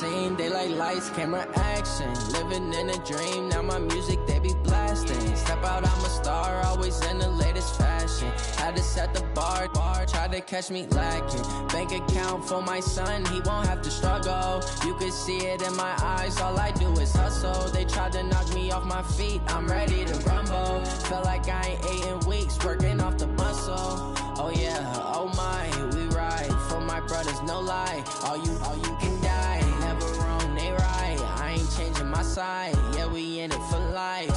scene. They like lights, camera, action. Living in a dream, now my music they be blasting. Step out, I'm a star, always in the latest fashion. Had to set the bar, try to catch me lacking. Bank account for my son, he won't have to struggle. You can see it in my eyes, all I do is hustle. They tried to knock me off my feet, I'm ready to rumble. Felt like I ain't ate in weeks, working off the muscle. Oh yeah, oh my, we ride for my brothers, no lie. All you can die, never wrong, they right. I ain't changing my side, yeah, we in it for life.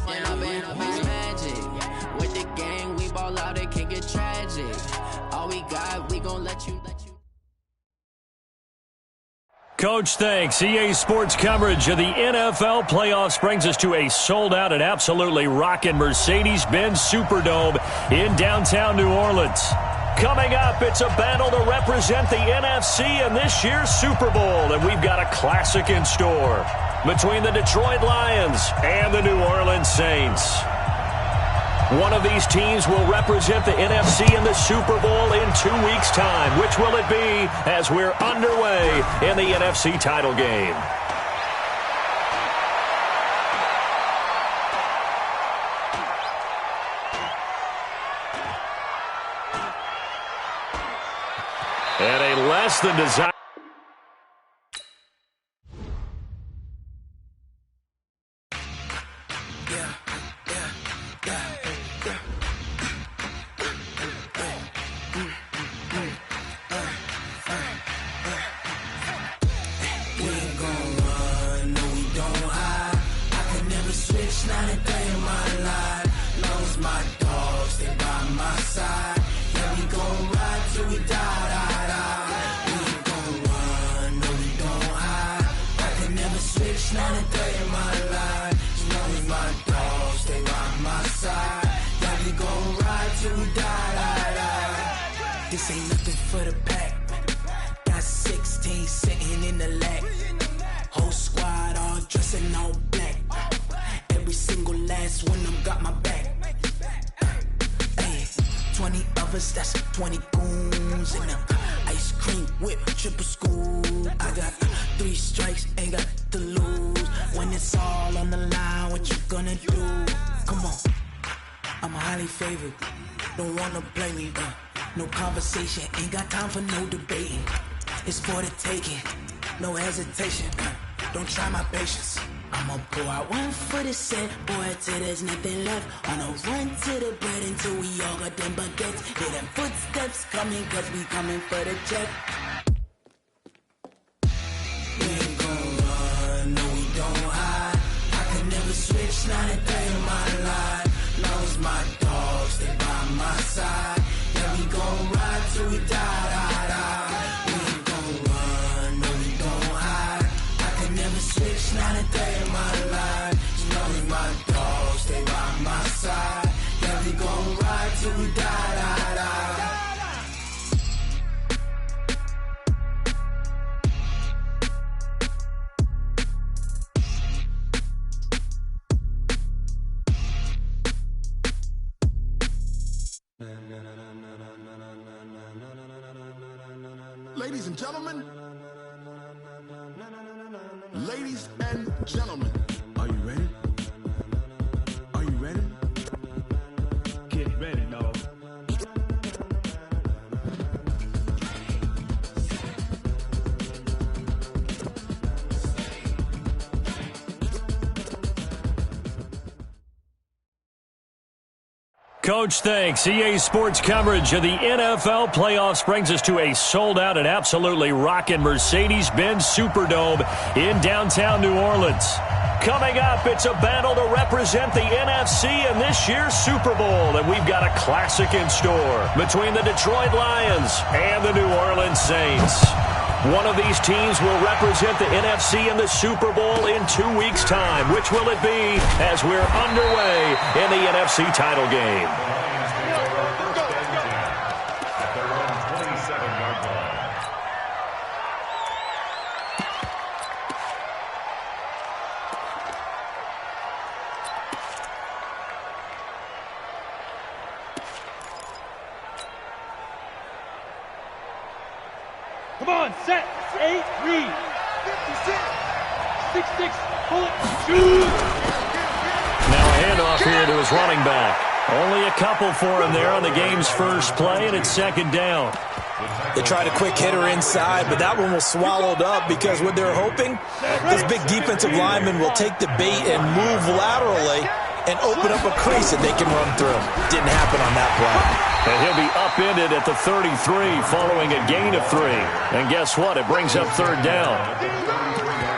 And I've been magic. With the gang, we ball out, it can get tragic. All we got, we gon' let you. Coach, thanks. EA Sports coverage of the NFL playoffs brings us to a sold-out and absolutely rockin' Mercedes-Benz Superdome in downtown New Orleans. Coming up, it's a battle to represent the NFC in this year's Super Bowl, and we've got a classic in store between the Detroit Lions and the New Orleans Saints. One of these teams will represent the NFC in the Super Bowl in 2 weeks' time. Which will it be as we're underway in the NFC title game? And a less than desired. This ain't nothing for the pack. Got 16 sitting in the lap. Whole squad all dressing all black. Every single last one of them got my back. Hey, 20 of us, that's 20 goons in them. Ice cream whip, triple school. I got 3 strikes, ain't got to lose. When it's all on the line, what you gonna do? Come on, I'm highly favored. Don't wanna play me, no conversation, ain't got time for no debating. It's for the taking, no hesitation. Don't try my patience. I'ma pour out one for the set, boy, till there's nothing left. On a run to the bread until we all got them baguettes. Hear them footsteps coming, cause we coming for the check. We ain't gon' run, no we don't hide. I can never switch, not a day in my life. Long as my dogs, they by my side. We gon' ride till we die. We ain't gon' run, no we don't hide. I can never switch, not a day in my life. As long as my dogs stay by my side. Yeah, we gon' ride till we die. Ladies and gentlemen, ladies and gentlemen, are you ready? Are you ready? Get ready, dog. Coach, thanks. EA Sports coverage of the NFL playoffs brings us to a sold-out and absolutely rockin' Mercedes-Benz Superdome in downtown New Orleans. Coming up, it's a battle to represent the NFC in this year's Super Bowl, and we've got a classic in store between the Detroit Lions and the New Orleans Saints. One of these teams will represent the NFC in the Super Bowl in 2 weeks' time. Which will it be as we're underway in the NFC title game? Come on, set, 8, read. Now a handoff here to his running back. Only a couple for him there on the game's first play, and it's second down. They tried a quick hitter inside, but that one was swallowed up because what they're hoping, this big defensive lineman will take the bait and move laterally and open up a crease that they can run through. Didn't happen on that play. And he'll be upended at the 33 following a gain of 3. And guess what? It brings up third down.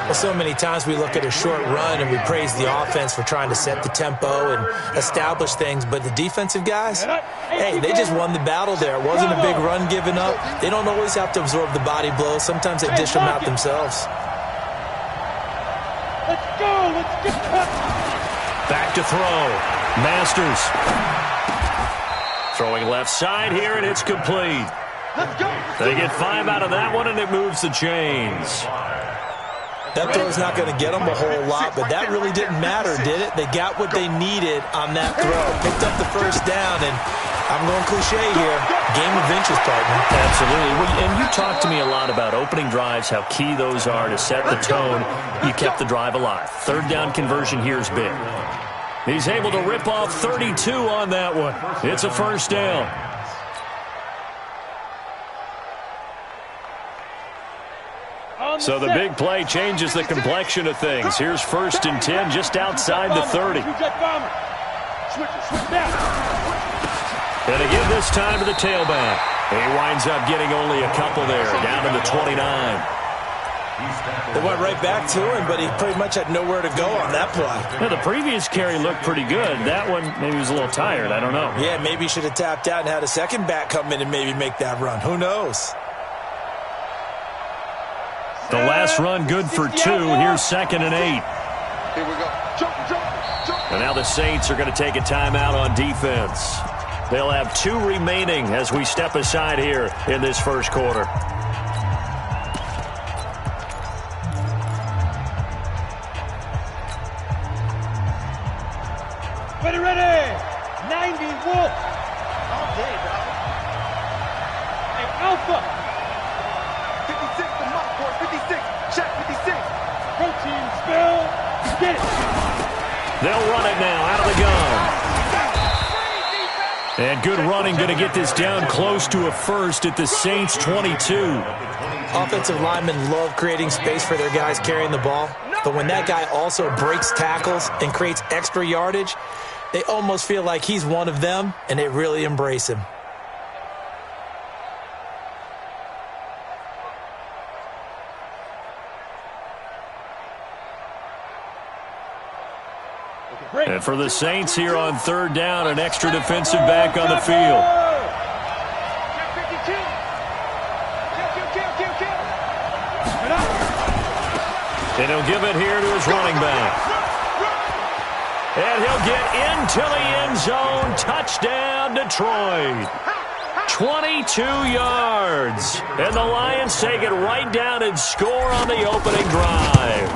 Well, so many times we look at a short run and we praise the offense for trying to set the tempo and establish things, but the defensive guys, hey, they just won the battle there. It wasn't a big run given up. They don't always have to absorb the body blows. Sometimes they dish them out themselves. Let's go! Let's go! Back to throw. Masters. Throwing left side here, and it's complete. Let's go! They get 5 out of that one, and it moves the chains. That throw's not going to get them a whole lot, but that really didn't matter, did it? They got what they needed on that throw. Picked up the first down, and I'm going cliche here. Game of inches, partner. Absolutely. And you talked to me a lot about opening drives, how key those are to set the tone. You kept the drive alive. Third down conversion here is big. He's able to rip off 32 on that one. It's a first down. So the big play changes the complexion of things. Here's 1st and 10 just outside the 30. And again this time to the tailback. He winds up getting only a couple there, down to the 29. They went right back to him, but he pretty much had nowhere to go on that play. Yeah, the previous carry looked pretty good. That one, maybe he was a little tired. I don't know. Yeah, maybe he should have tapped out and had a second back come in and maybe make that run. Who knows? The last run good for 2. Here's 2nd and 8. Here we go. Jump. And now the Saints are going to take a timeout on defense. They'll have 2 remaining as we step aside here in this first quarter. Ready! 90 Wolf! All day, dog. Hey, Alpha! 56 to my court. 56. Check 56. Protein spill! Get it! They'll run it now out of the gun. And good running, going to get this down close to a first at the Saints' 22. Offensive linemen love creating space for their guys carrying the ball, but when that guy also breaks tackles and creates extra yardage, they almost feel like he's one of them, and they really embrace him. And for the Saints here on third down, an extra defensive back on the field. And he'll give it here to his running back. And he'll get into the end zone. Touchdown, Detroit. 22 yards. And the Lions take it right down and score on the opening drive.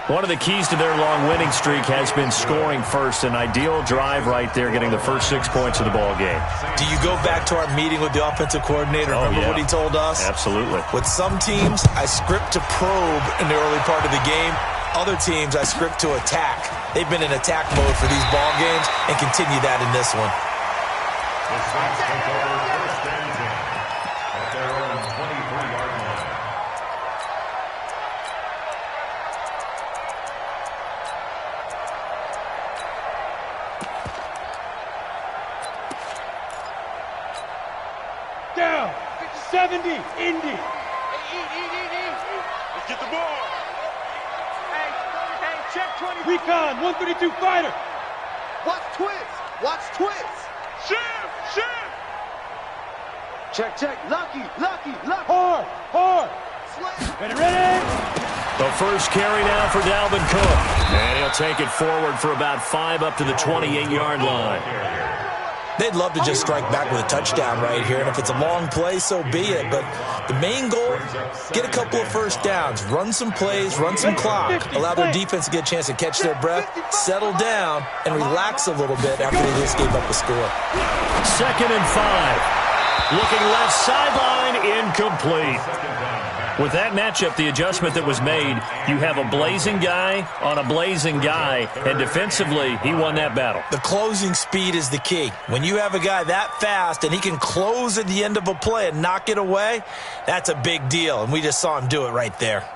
One of the keys to their long winning streak has been scoring first. An ideal drive right there, getting the first 6 points of the ball game. Do you go back to our meeting with the offensive coordinator? Remember what he told us? Absolutely. With some teams, I script to probe in the early part of the game. Other teams, I script to attack. They've been in attack mode for these ball games and continue that in this one. The Saints take over first and 10 at their own 23-yard line. Down! 70! Indy! Let's get the ball. Hey, check 20. Recon, 132 fighter! Watch twist. Watch twist. Shift. Check. Lucky. Hard! Ready? The first carry now for Dalvin Cook. And he'll take it forward for about 5 up to the 28-yard line. They'd love to just strike back with a touchdown right here, and if it's a long play, so be it. But the main goal, get a couple of first downs, run some plays, run some clock, allow their defense to get a chance to catch their breath, settle down, and relax a little bit after they just gave up a score. 2nd and 5. Looking left sideline, incomplete. With that matchup, the adjustment that was made, you have a blazing guy on a blazing guy, and defensively, he won that battle. The closing speed is the key. When you have a guy that fast and he can close at the end of a play and knock it away, that's a big deal, and we just saw him do it right there.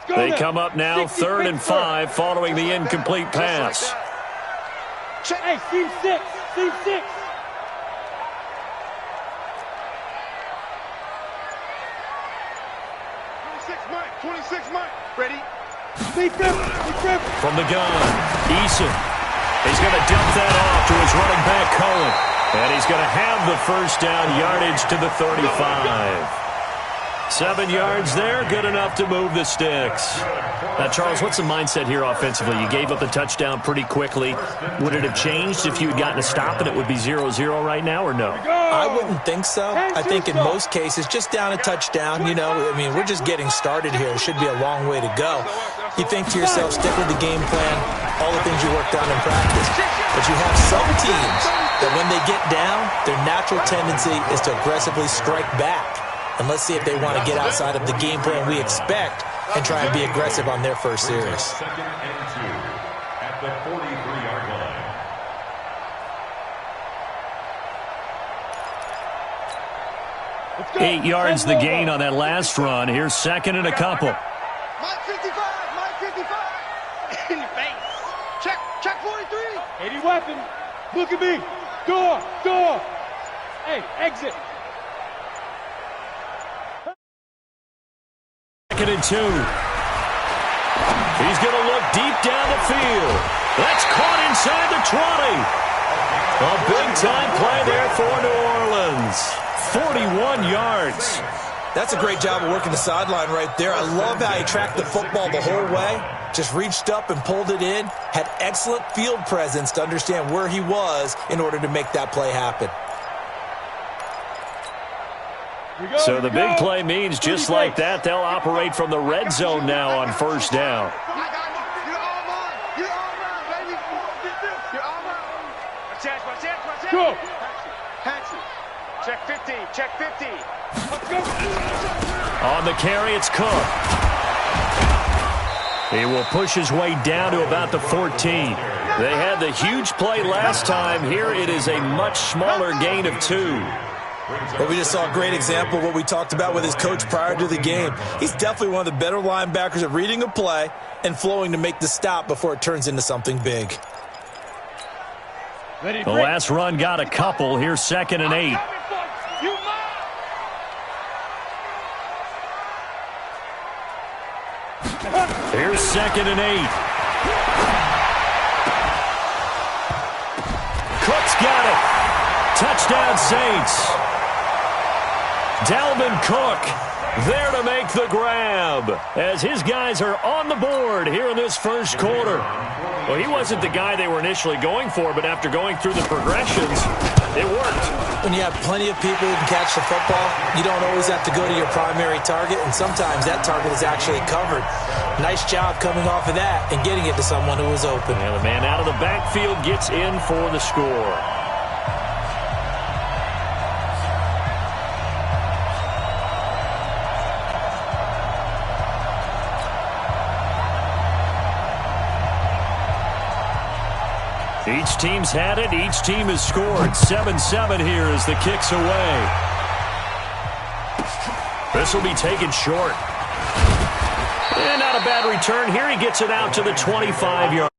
They come up now, 3rd and 5, following the incomplete pass. Hey, team 6, team 6. 26 Mike. Ready? From the gun, Eason. He's going to dump that off to his running back, Cohen. And he's going to have the first down, yardage to the 35. 7 yards there, good enough to move the sticks. Now, Charles, what's the mindset here offensively? You gave up the touchdown pretty quickly. Would it have changed if you had gotten a stop and it would be 0-0 right now, or no? I wouldn't think so. I think in most cases, just down a touchdown, you know, I mean, we're just getting started here. It should be a long way to go. You think to yourself, stick with the game plan, all the things you worked on in practice. But you have some teams that when they get down, their natural tendency is to aggressively strike back. And let's see if they want to get outside of the game plan we expect and try and be aggressive on their first series. 2nd and 2 at the 43-yard line. 8 yards the gain on that last run. Here's 2nd and a couple. Mike 55, Mike 55. In your face. Check 43. 80 weapon. Look at me. Door. Hey, exit. 2nd and 2. He's going to look deep down the field. That's caught inside the 20. A big-time play there for New Orleans. 41 yards. That's a great job of working the sideline right there. I love how he tracked the football the whole way. Just reached up and pulled it in. Had excellent field presence to understand where he was in order to make that play happen. So the big play means just like that, they'll operate from the red zone now on first down. Go. Check 50. On the carry, it's Cook. He will push his way down to about the 14. They had the huge play last time. Here it is a much smaller gain of 2. But we just saw a great example of what we talked about with his coach prior to the game. He's definitely one of the better linebackers at reading a play and flowing to make the stop before it turns into something big. The last run got a couple. Here's 2nd and 8. Here's 2nd and 8. Cook's got it. Touchdown, Saints. Dalvin Cook there to make the grab as his guys are on the board here in this first quarter. Well, he wasn't the guy they were initially going for, but after going through the progressions, it worked. When you have plenty of people who can catch the football, you don't always have to go to your primary target, and sometimes that target is actually covered. Nice job coming off of that and getting it to someone who was open. And the man out of the backfield gets in for the score. Each team's had it. Each team has scored. 7-7 here as the kick's away. This will be taken short. And not a bad return. Here he gets it out to the 25-yard.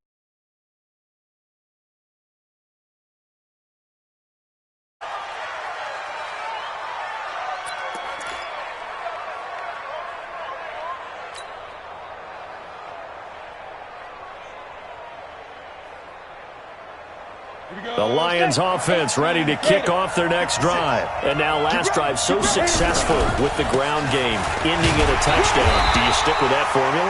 The Lions offense ready to kick off their next drive. And now last drive so successful with the ground game, ending in a touchdown. Do you stick with that formula?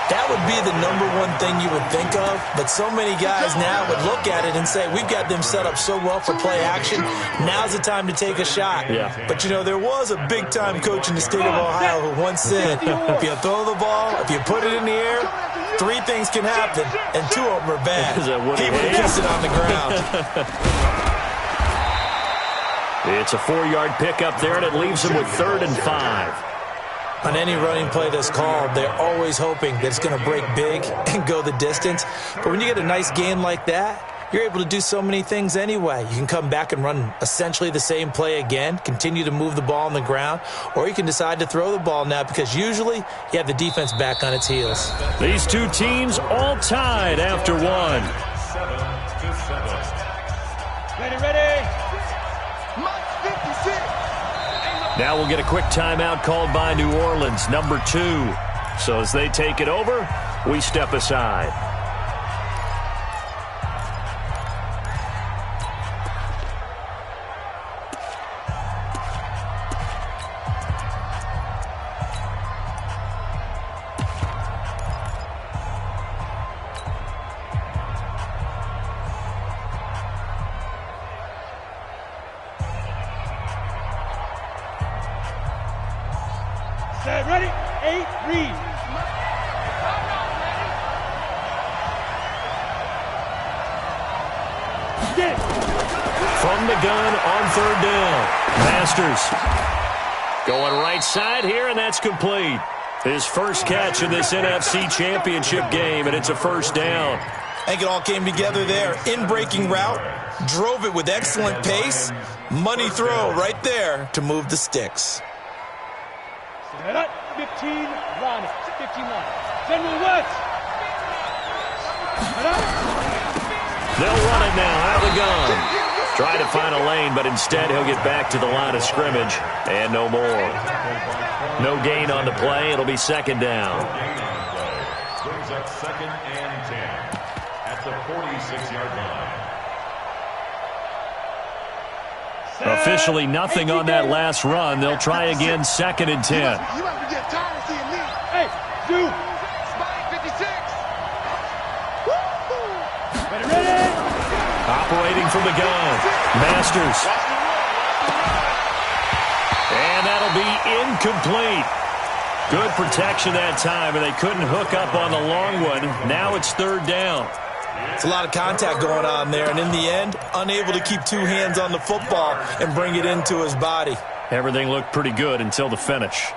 That would be the #1 thing you would think of, but so many guys now would look at it and say, we've got them set up so well for play action, now's the time to take a shot. Yeah. But, you know, there was a big-time coach in the state of Ohio who once said, if you throw the ball, if you put it in the air, 3 things can happen, and 2 of them are bad. Is that what he would have kept it on the ground. It's a 4-yard pickup there, and it leaves them with 3rd and 5. On any running play that's called, they're always hoping that it's going to break big and go the distance. But when you get a nice game like that, you're able to do so many things anyway. You can come back and run essentially the same play again, continue to move the ball on the ground, or you can decide to throw the ball now because usually you have the defense back on its heels. These two teams all tied after one. 7-7. Ready. Now we'll get a quick timeout called by New Orleans, number 2. So as they take it over, we step aside. Ready? 8, read. From the gun on 3rd down. Masters going right side here, and that's complete. His first catch in this NFC Championship game, and it's a 1st down. I think it all came together there. In-breaking route, drove it with excellent pace. Money throw right there to move the sticks. 15 line. 15 line. General West. They'll run it now out of the gun. Try to find a lane, but instead he'll get back to the line of scrimmage. And no more. No gain on the play. It'll be 2nd down. Brings up 2nd and 10 at the 46-yard line. Officially nothing on that last run. They'll try again, 2nd and 10. You have to get tired of seeing me. Hey, dude. Spike 56. Ready. Operating from the gun. Masters. And that'll be incomplete. Good protection that time, and they couldn't hook up on the long one. Now it's 3rd down. It's a lot of contact going on there, and in the end, unable to keep 2 hands on the football and bring it into his body. Everything looked pretty good until the finish.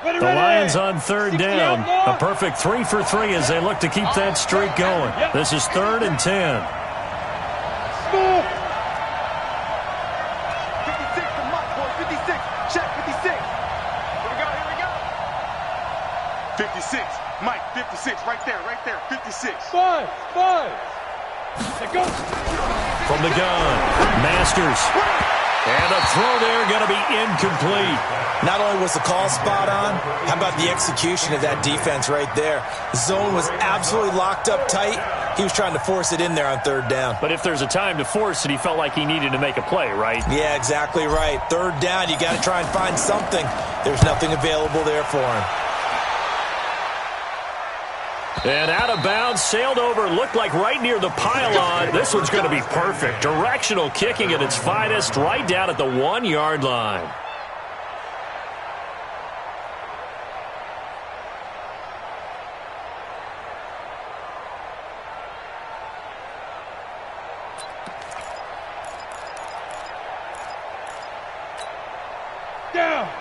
The Lions on 3rd down. A perfect 3 for 3 as they look to keep that streak going. This is 3rd and 10. 56 to Mike, boy. 56. Check 56. Here we go. 56. Mike, 56. Right there. 56. 5. Let's go. From the gun, Masters. And a throw there going to be incomplete. Not only was the call spot on, how about the execution of that defense right there? The zone was absolutely locked up tight. He was trying to force it in there on 3rd down. But if there's a time to force it, he felt like he needed to make a play, right? Yeah, exactly right. 3rd down, you got to try and find something. There's nothing available there for him. And out of bounds, sailed over, looked like right near the pylon. This one's going to be perfect. Directional kicking at its finest, right down at the 1-yard line.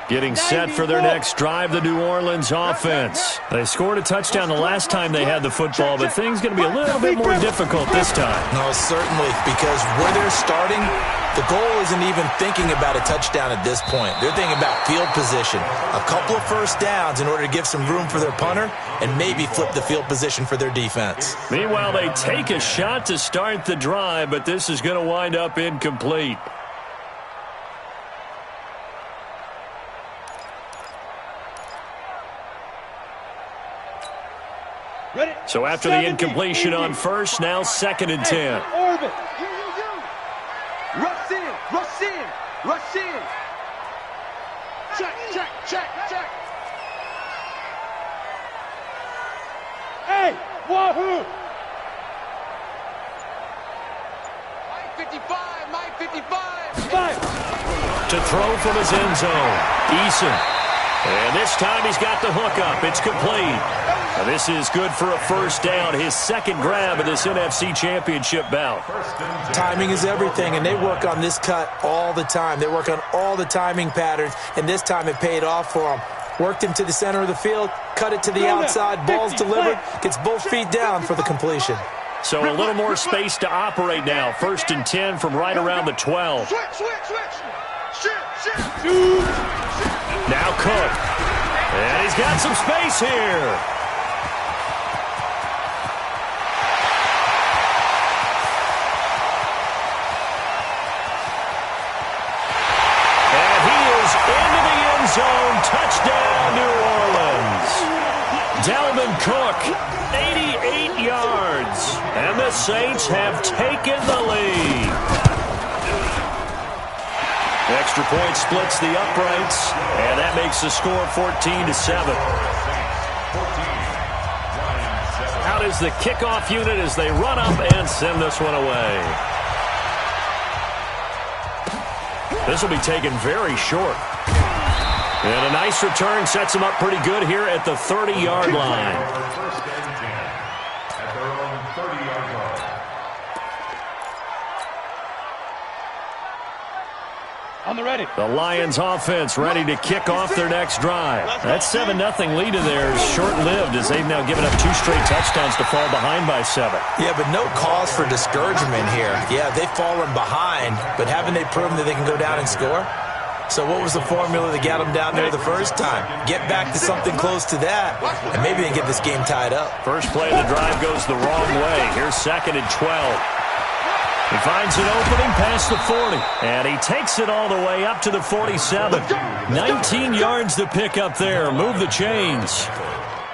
Getting set for their next drive, the New Orleans offense. They scored a touchdown the last time they had the football, but things going to be a little bit more difficult this time. No, certainly, because where they're starting, the goal isn't even thinking about a touchdown at this point. They're thinking about field position, a couple of 1st downs in order to give some room for their punter and maybe flip the field position for their defense. Meanwhile, they take a shot to start the drive, but this is going to wind up incomplete. So after the incompletion on 1st, now 2nd and 10. Orbit. Rush in. Check. Hey, wahoo. Mike 55. 5. To throw from his end zone, Eason. And this time he's got the hook up. It's complete. Now this is good for a first down, his second grab of this NFC Championship bout. Timing is everything, and they work on this cut all the time. They work on all the timing patterns, and this time it paid off for them. Worked him to the center of the field, cut it to the outside, ball's delivered, gets both feet down for the completion. So a little more space to operate now. 1st and 10 from right around the 12. Now Cook. And he's got some space here. And he is into the end zone. Touchdown, New Orleans. Dalvin Cook, 88 yards. And the Saints have taken the lead. Extra point splits the uprights, and that makes the score 14-7. Out is the kickoff unit as they run up and send this one away. This will be taken very short. And a nice return sets them up pretty good here at the 30-yard line. First and 10 at their own 30-yard line. On the ready. The Lions offense ready to kick off their next drive. That 7-0 lead of theirs short-lived as they've now given up 2 straight touchdowns to fall behind by 7. Yeah, but no cause for discouragement here. Yeah, they've fallen behind, but haven't they proven that they can go down and score? So what was the formula that got them down there the first time? Get back to something close to that, and maybe they can get this game tied up. First play of the drive goes the wrong way. Here's 2nd and 12. He finds an opening past the 40, and he takes it all the way up to the 47. 19 yards to pick up there. Move the chains.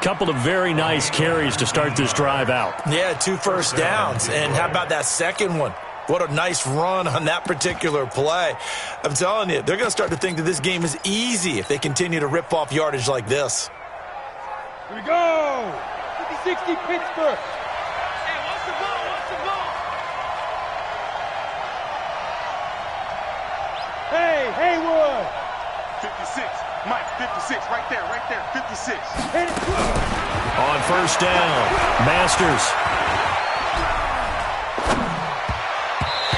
Couple of very nice carries to start this drive out. Yeah, 2 first downs. And how about that second one? What a nice run on that particular play. I'm telling you, they're going to start to think that this game is easy if they continue to rip off yardage like this. Here we go. 50-60 Pittsburgh. Hey, what's the ball? What's the ball? Hey, Haywood. 56. Mike, 56. Right there, 56. Hit it. On first down, Masters.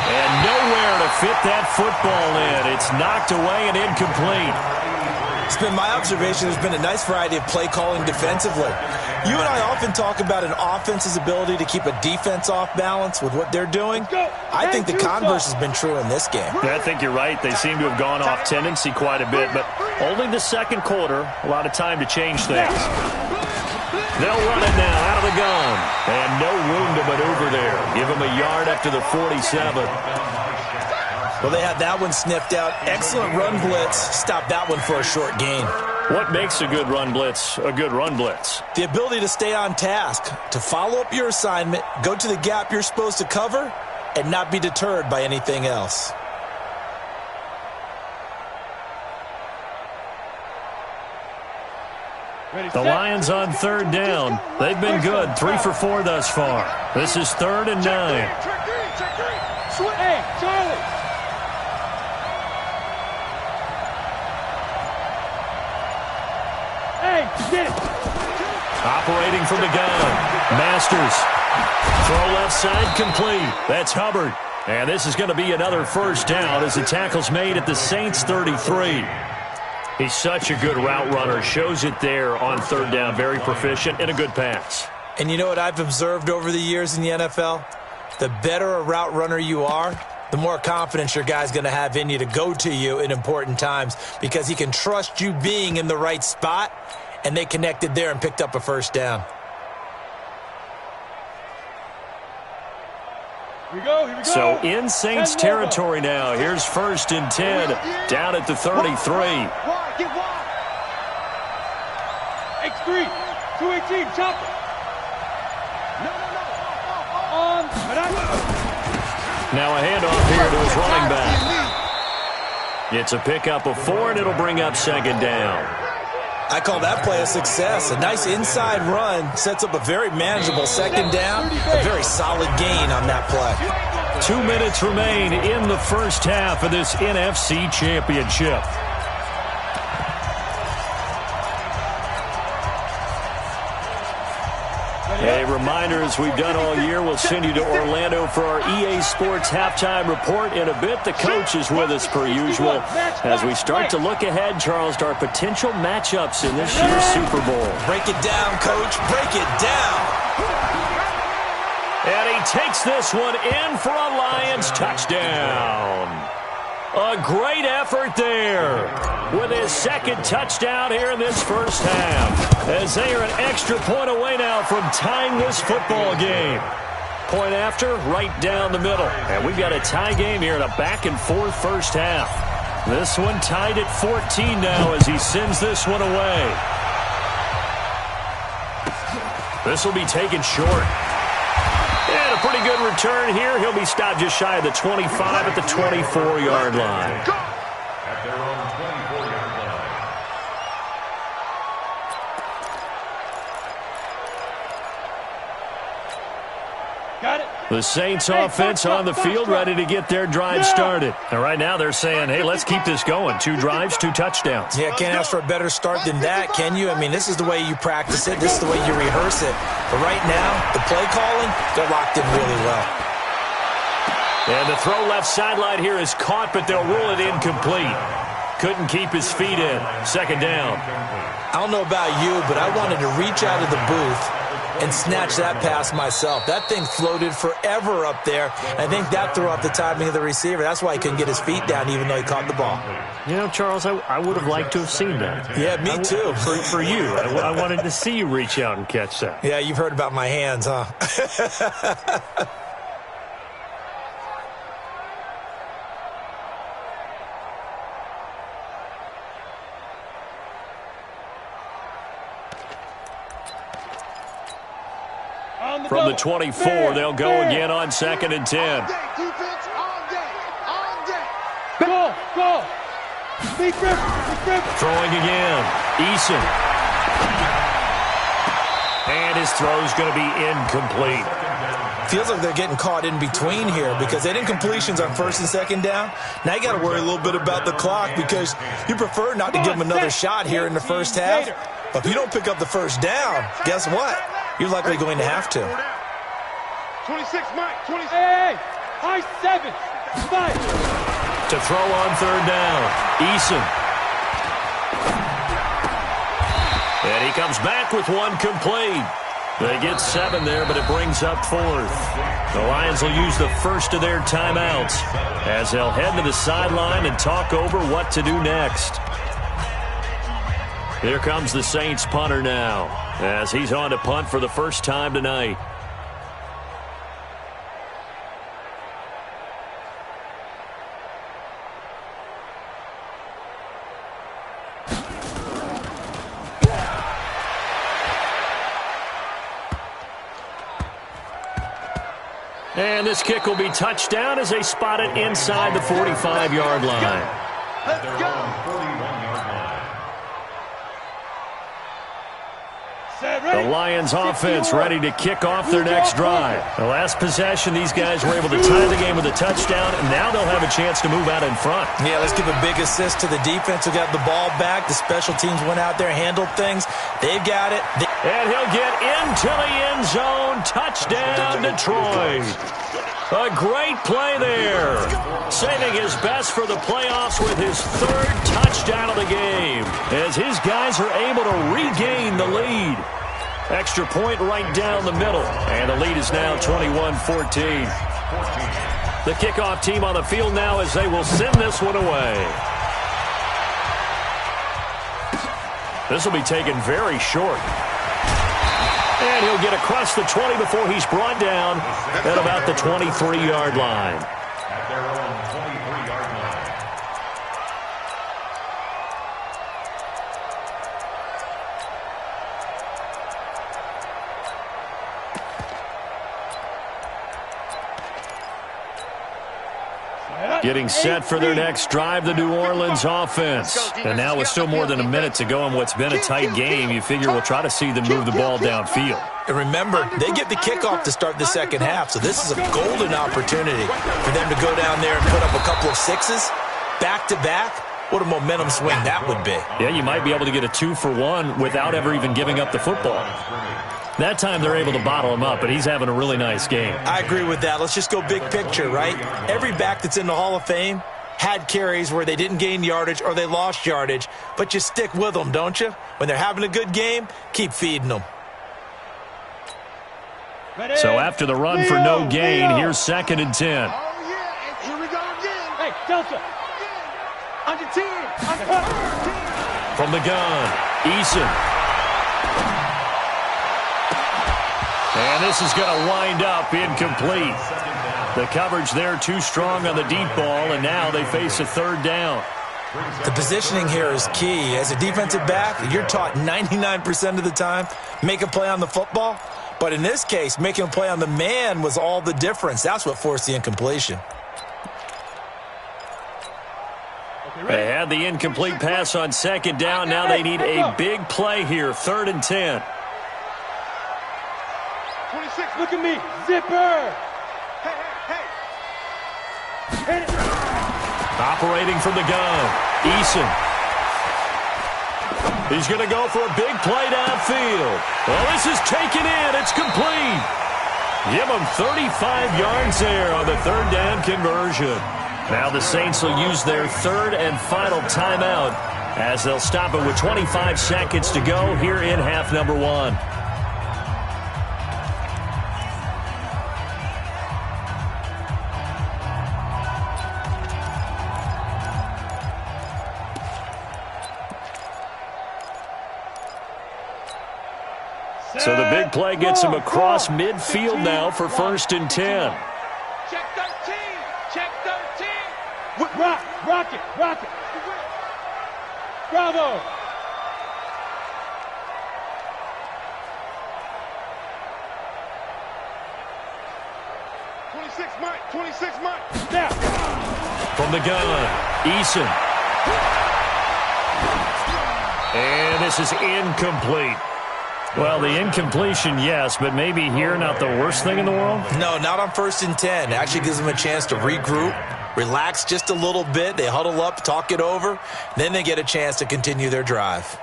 And nowhere to fit that football in. It's knocked away and incomplete. It's been my observation there's been a nice variety of play calling defensively. You and I often talk about an offense's ability to keep a defense off balance with what they're doing. I think the converse has been true in this game. I think you're right. They seem to have gone off tendency quite a bit, but only the second quarter, a lot of time to change things. They'll run it now out of the gun. And no room to maneuver there. Give them a yard up to the 47. Well, they had that one sniffed out. Excellent run blitz. Stop that one for a short gain. What makes a good run blitz a good run blitz? The ability to stay on task, to follow up your assignment, go to the gap you're supposed to cover, and not be deterred by anything else. The Lions on 3rd down. They've been good. 3 for 4 thus far. This is 3rd and 9. Hey, Charlie. Hey, get it. Operating from the gun. Masters. Throw left side complete. That's Hubbard. And this is going to be another first down as the tackle's made at the Saints 33. He's such a good route runner. Shows it there on 3rd down. Very proficient and a good pass. And you know what I've observed over the years in the NFL? The better a route runner you are, the more confidence your guy's going to have in you to go to you in important times because he can trust you being in the right spot, and they connected there and picked up a first down. Here we go. So in Saints territory now. Here's 1st and 10 down at the 33. Get wide. X3. 218. Chop it. On. Now a handoff here to his running back. It's a pickup of 4, and it'll bring up 2nd down. I call that play a success. A nice inside run sets up a very manageable 2nd down. A very solid gain on that play. 2 minutes remain in the first half of this NFC Championship. reminder, as we've done all year, we'll send you to Orlando for our EA Sports halftime report in a bit. The coach is with us per usual as we start to look ahead, Charles, to our potential matchups in this year's Super Bowl. Break it down, Coach. Break it down. And he takes this one in for a Lions touchdown. A great effort there with his second touchdown here in this first half, as they are an extra point away now from tying this football game. Point after, right down the middle. And we've got a tie game here in a back-and-forth first half. This one tied at 14 now as he sends this one away. This will be taken short. And a pretty good return here. He'll be stopped just shy of the 25 at the 24-yard line. At their own 24-yard line. Got it. The Saints offense on the field, ready to get their drive started. And right now they're saying, hey, let's keep this going. 2 drives, 2 touchdowns. Yeah, can't ask for a better start than that, can you? I mean, this is the way you practice it. This is the way you rehearse it. But right now, the play calling, they're locked in really well. And the throw left sideline here is caught, but they'll rule it incomplete. Couldn't keep his feet in. Second down. I don't know about you, but I wanted to reach out of the booth and snatch that pass myself. That thing floated forever up there. I think that threw off the timing of the receiver. That's why he couldn't get his feet down even though he caught the ball. You know, Charles, I would have liked to have seen that. Yeah, me too. For you. I wanted to see you reach out and catch that. Yeah, you've heard about my hands, huh? From the 24, they'll go again on 2nd and 10. Go. Throwing again. Eason. And his throw's going to be incomplete. Feels like they're getting caught in between here because they didn't completions on 1st and 2nd down. Now you got to worry a little bit about the clock because you prefer not to give them another shot here in the first half. But if you don't pick up the first down, guess what? You're likely going to have to. 26, Mike. 26. Hey, high 7. 5. To throw on 3rd down. Eason. And he comes back with one complete. They get 7 there, but it brings up 4th. The Lions will use the first of their timeouts as they'll head to the sideline and talk over what to do next. Here comes the Saints punter now as he's on to punt for the first time tonight. And this kick will be touchdown as they spot it inside the 45-yard line. At their own 41-yard line. The Lions offense ready to kick off their next drive. The last possession, these guys were able to tie the game with a touchdown, and now they'll have a chance to move out in front. Yeah, let's give a big assist to the defense who got the ball back. The special teams went out there, handled things. They've got it. And he'll get into the end zone. Touchdown, Detroit. A great play there. Saving his best for the playoffs with his 3rd touchdown of the game as his guys are able to regain the lead. Extra point right down the middle. And the lead is now 21-14. The kickoff team on the field now as they will send this one away. This will be taken very short. And he'll get across the 20 before he's brought down at about the 23-yard line. At their own 23-yard line. Getting set for their next drive, the New Orleans offense. And now with still more than a minute to go in what's been a tight game, you figure we'll try to see them move the ball downfield. And remember, they get the kickoff to start the second half, so this is a golden opportunity for them to go down there and put up a couple of sixes back-to-back. What a momentum swing that would be. Yeah, you might be able to get a 2-for-1 without ever even giving up the football. That time they're able to bottle him up, but he's having a really nice game. I agree with that. Let's just go big picture, right? Every back that's in the Hall of Fame had carries where they didn't gain yardage or they lost yardage, but you stick with them, don't you? When they're having a good game, keep feeding them. So after the run for no gain, here's 2nd and 10. Oh, yeah. Here we go again. Hey, Delta. Under 10. From the gun, Eason. And this is going to wind up incomplete. The coverage there too strong on the deep ball, and now they face a 3rd down. The positioning here is key. As a defensive back, you're taught 99% of the time, make a play on the football. But in this case, making a play on the man was all the difference. That's what forced the incompletion. They had the incomplete pass on 2nd down. Now they need a big play here, 3rd and 10. 26, look at me. Zipper. Hey. Operating from the gun, Eason. He's going to go for a big play downfield. Well, this is taken in. It's complete. Give him 35 yards there on the 3rd down conversion. Now the Saints will use their 3rd and final timeout as they'll stop it with 25 seconds to go here in half number 1. So the big play gets him across midfield now for 1st and 10. Check 13. Check 13. Rock it. Bravo. Mike. 26 Mike. Snap. From the gun, Eason. And this is incomplete. Well, the incompletion, yes, but maybe here not the worst thing in the world? No, not on 1st and 10. It actually gives them a chance to regroup, relax just a little bit. They huddle up, talk it over. Then they get a chance to continue their drive.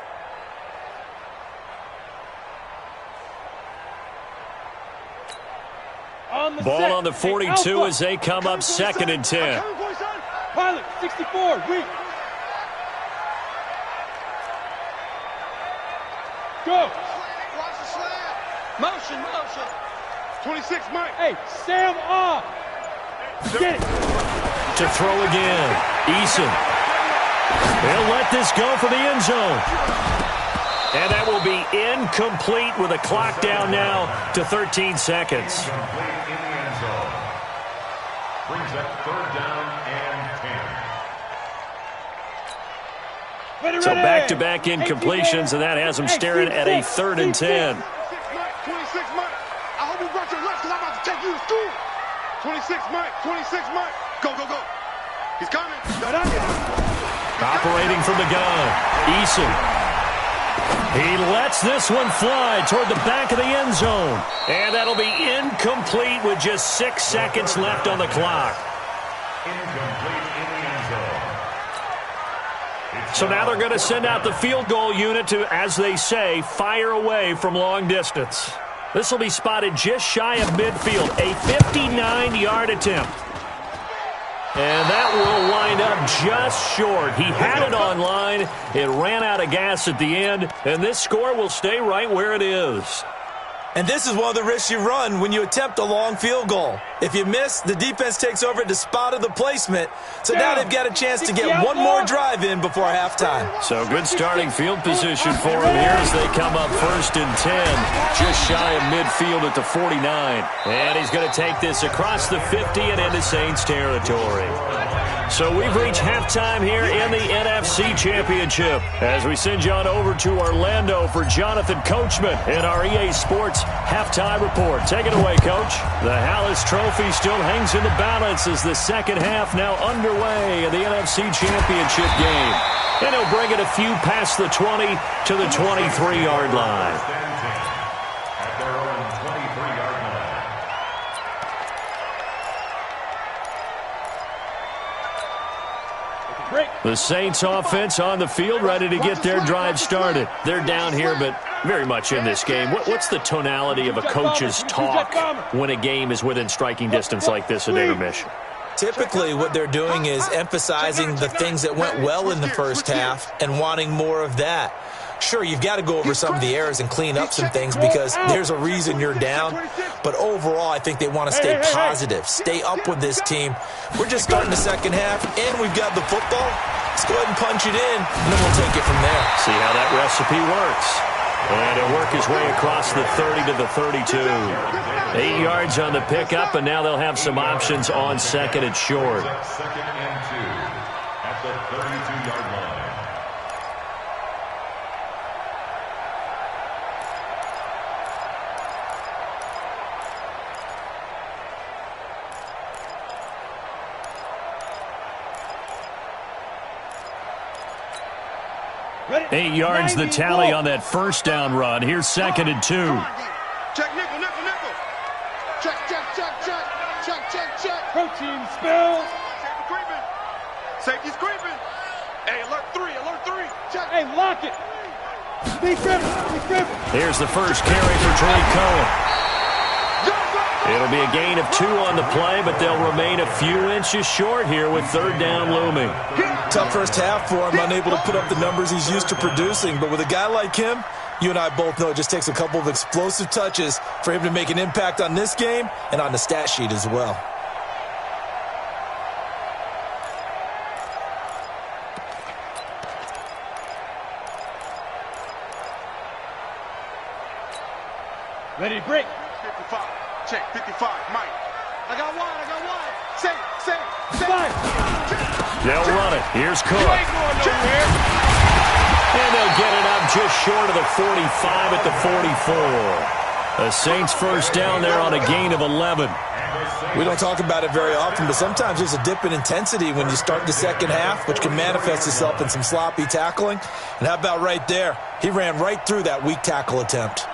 Ball on the 42 as they come up 2nd and 10. Pilot, 64, weak. Go. Watch the slab. Motion. 26, Mike. Hey, Sam off. Get it. To throw again, Eason. They'll let this go for the end zone. And that will be incomplete with a clock down now to 13 seconds. Incomplete in the end zone. Brings up 3rd down and 10. So back-to-back incompletions, and that has them staring at a 3rd and 10. 26 Mike. I hope you brought your lunch because I'm about to take you to school. 26 Mike. Go. He's coming. Operating from the gun, Eason. He lets this one fly toward the back of the end zone. And that'll be incomplete with just 6 seconds left on the clock. Incomplete in the end zone. So now they're going to send out the field goal unit to, as they say, fire away from long distance. This will be spotted just shy of midfield, a 59-yard attempt. And that will wind up just short. He had it on line. It ran out of gas at the end, and this score will stay right where it is. And this is one of the risks you run when you attempt a long field goal. If you miss, the defense takes over at the spot of the placement. So now they've got a chance to get one more drive in before halftime. So good starting field position for him here as they come up 1st and 10, just shy of midfield at the 49. And he's going to take this across the 50 and into Saints territory. So we've reached halftime here in the NFC Championship as we send you on over to Orlando for Jonathan Coachman in our EA Sports Halftime Report. Take it away, Coach. The Hallis Trophy still hangs in the balance as the second half now underway in the NFC Championship game. And he'll bring it a few past the 20 to the 23-yard line. At their own 23-yard line. The Saints offense on the field, ready to get their drive started. They're down here, but Very much in this game. What's the tonality of a coach's talk when a game is within striking distance like this at intermission? Typically, what they're doing is emphasizing the things that went well in the first half and wanting more of that. Sure, you've got to go over some of the errors and clean up some things because there's a reason you're down. But overall, I think they want to stay positive, stay up with this team. We're just starting the second half, and we've got the football. Let's go ahead and punch it in, and then we'll take it from there. See how that recipe works. And he'll work his way across the 30 to the 32. 8 yards on the pickup, and now they'll have some options on second and short. Second and 2 at the 32-yard line. Ready? 8 yards the tally on that first down run. Here's second and 2. Check, nickel, nickel, nickel. Check, check, check, check. Check, check, check. Protein spill. Safety creeping. Safety's creeping. Hey, alert 3, alert 3. Check. Hey, lock it. Be driven, be driven. Here's the first carry for Trey Cohen. It'll be a gain of 2 on the play, but they'll remain a few inches short here with third down looming. Tough first half for him, unable to put up the numbers he's used to producing. But with a guy like him, you and I both know it just takes a couple of explosive touches for him to make an impact on this game and on the stat sheet as well. Ready, break. 55. Check, 55. Mike. I got one. Safe. They'll run it. Here's Cook. And they'll get it up just short of the 45 at the 44. The Saints first down there on a gain of 11. We don't talk about it very often, but sometimes there's a dip in intensity when you start the second half, which can manifest itself in some sloppy tackling. And how about right there? He ran right through that weak tackle attempt.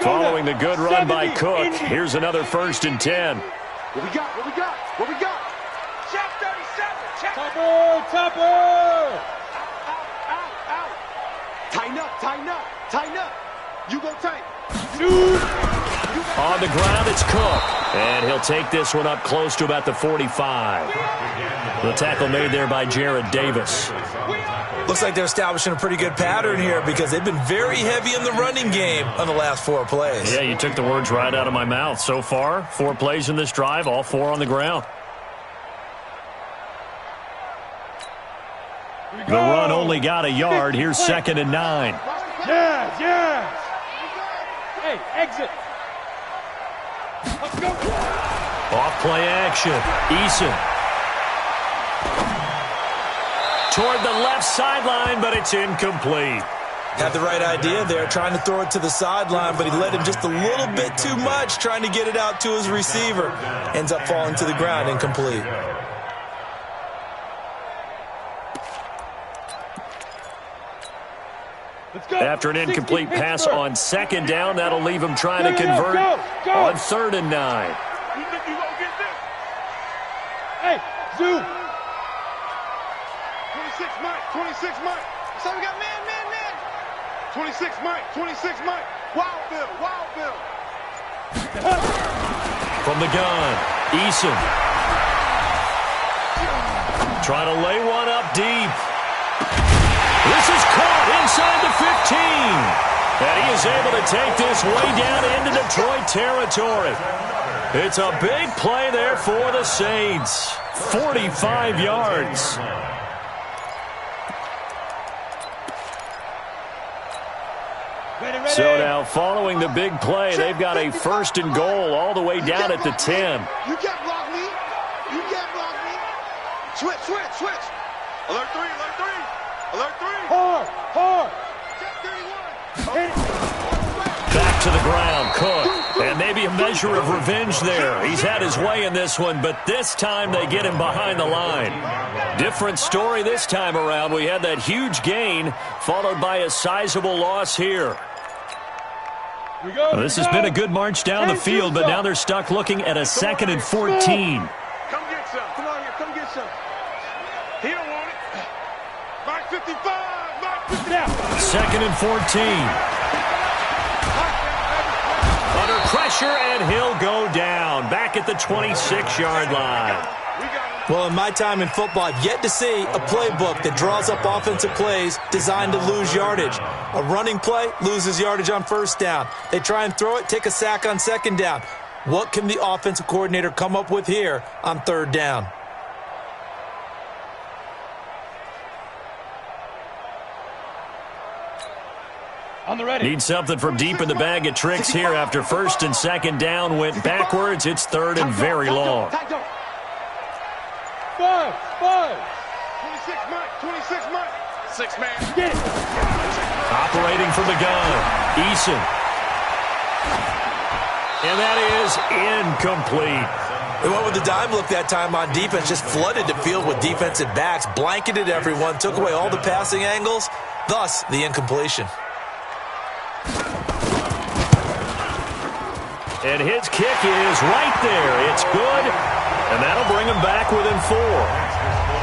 Following the good run by Cook, here's another first and 10. What we got? Check 37. Check. Topper. Out. Tighten up. You go tight. On the ground, it's Cook. And he'll take this one up close to about the 45. The tackle made there by Jared Davis. Looks like they're establishing a pretty good pattern here because they've been very heavy in the running game on the last 4 plays. Yeah, you took the words right out of my mouth. So far, 4 plays in this drive, all 4 on the ground. The run only got a yard. Here's second and 9. Yes. Hey, exit. Let's go. Off play action. Eason. Toward the left sideline, but it's incomplete. Had the right idea there, trying to throw it to the sideline, but he led him just a little bit too much, trying to get it out to his receiver. Ends up falling to the ground, incomplete. After an incomplete pass on second down, that'll leave him trying to convert on third and 9. You think you gonna get this? Hey, Zoo. 26 Mike. So we got man. 26 Mike. Wild Bill. From the gun, Eason. Trying to lay one up deep. This is caught inside the 15. And he is able to take this way down into Detroit territory. It's a big play there for the Saints. 45 yards. So now, following the big play, they've got a first and goal all the way down at the 10. You can't block me. Switch. Alert 3. Hard. Check 31. Back to the ground, Cook. And maybe a measure of revenge there. He's had his way in this one, but this time they get him behind the line. Different story this time around. We had that huge gain, followed by a sizable loss here. Well, this has been a good march down the field, but now they're stuck looking at a second and 14. Come get some. Come on here. He don't want it. Mike 55. It's 2nd and 14. Under pressure, and he'll go down. Back at the 26-yard line. Well, in my time in football, I've yet to see a playbook that draws up offensive plays designed to lose yardage. A running play loses yardage on first down. They try and throw it, take a sack on second down. What can the offensive coordinator come up with here on third down? On the ready. Need something from deep in the bag of tricks here after 1st and 2nd down went backwards. It's 3rd and very long. 5. 26 man. 6 man. Get it. Operating from the gun, Eason. And that is incomplete. They went with the dime look that time on defense, just flooded the field with defensive backs, blanketed everyone, took away all the passing angles, thus the incompletion. And his kick is right there. It's good, and that'll bring him back within 4.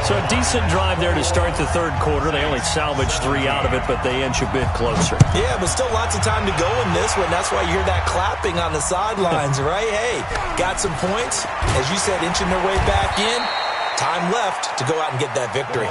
So a decent drive there to start the third quarter. They only salvaged 3 out of it, but they inch a bit closer. Yeah, but still lots of time to go in this one. That's why you hear that clapping on the sidelines, right? Hey, got some points. As you said, inching their way back in. Time left to go out and get that victory.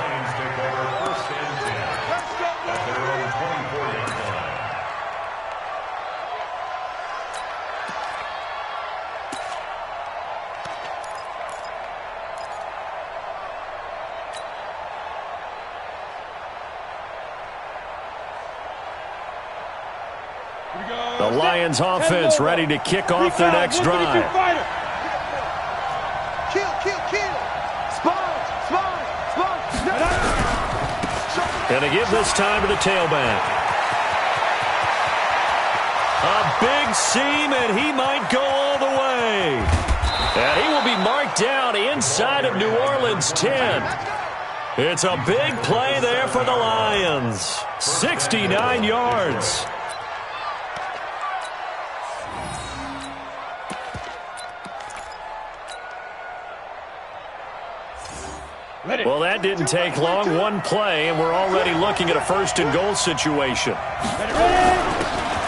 The Lions offense ready to kick off their next drive. Kill. Spawn. And they give this time to the tailback. A big seam, and he might go all the way. And he will be marked down inside of New Orleans' 10. It's a big play there for the Lions. 69 yards. Well, that didn't take long. One play, and we're already looking at a 1st and goal situation.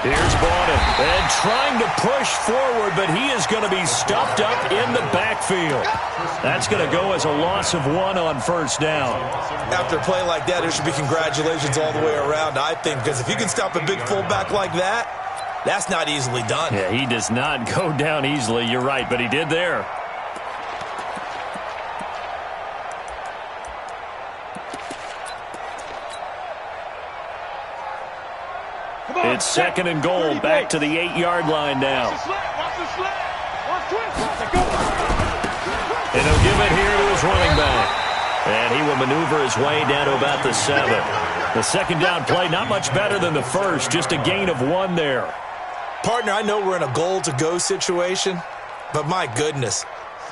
Here's Bowden, and trying to push forward, but he is going to be stuffed up in the backfield. That's going to go as a loss of 1 on 1st down. After a play like that, there should be congratulations all the way around, I think, because if you can stop a big fullback like that, that's not easily done. Yeah, he does not go down easily. You're right, but he did there. It's 2nd and goal, back to the 8-yard line now. And he'll give it here to his running back. And he will maneuver his way down to about the 7. The 2nd down play, not much better than the 1st, just a gain of 1 there. Partner, I know we're in a goal-to-go situation, but my goodness,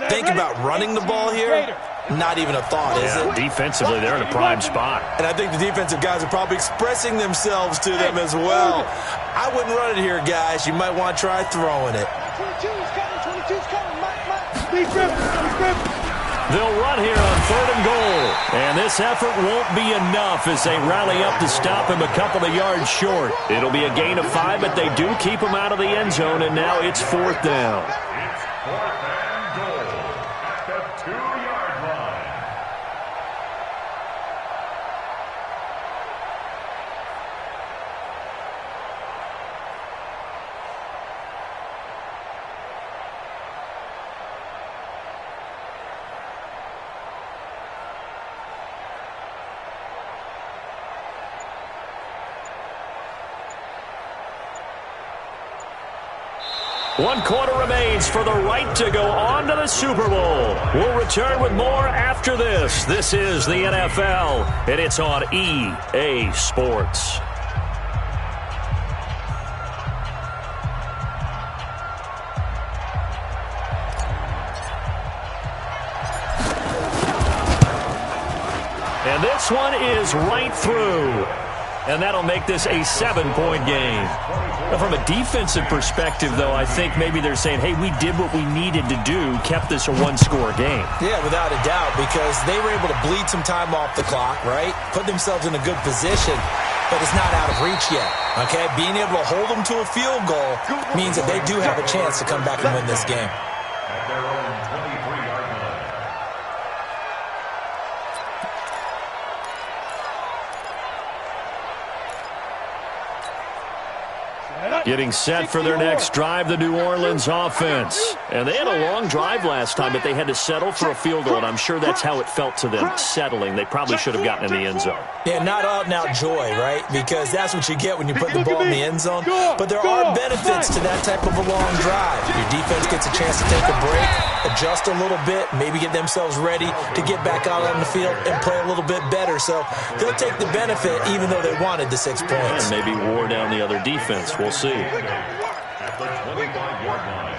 think about running the ball here. Not even a thought, is it? Defensively, they're in a prime spot. And I think the defensive guys are probably expressing themselves to them as well. I wouldn't run it here, guys. You might want to try throwing it. 22's coming. They'll run here on 3rd and goal. And this effort won't be enough as they rally up to stop him a couple of yards short. It'll be a gain of 5, but they do keep him out of the end zone, and now it's 4th down. It's 4th and goal at the 2-yard line. One quarter remains for the right to go on to the Super Bowl. We'll return with more after this. This is the NFL, and it's on EA Sports. And this one is right through. And that'll make this a 7-point game. Now, from a defensive perspective, though, I think maybe they're saying, hey, we did what we needed to do, kept this a 1-score game. Yeah, without a doubt, because they were able to bleed some time off the clock, right? Put themselves in a good position. but it's not out of reach yet. Okay, being able to hold them to a field goal means that they do have a chance to come back and win this game. At their own 23-yard line. Getting set for their next drive, the New Orleans offense. And they had a long drive last time, but they had to settle for a field goal, and I'm sure that's how it felt to them, settling. They probably should have gotten in the end zone. Yeah, not out-and-out joy, right? Because that's what you get when you put the ball in the end zone. But there are benefits to that type of a long drive. Your defense gets a chance to take a break, adjust a little bit, maybe get themselves ready to get back out on the field and play a little bit better. So they'll take the benefit even though they wanted the 6 points. And maybe wore down the other defense. We'll see. At the 25-yard line.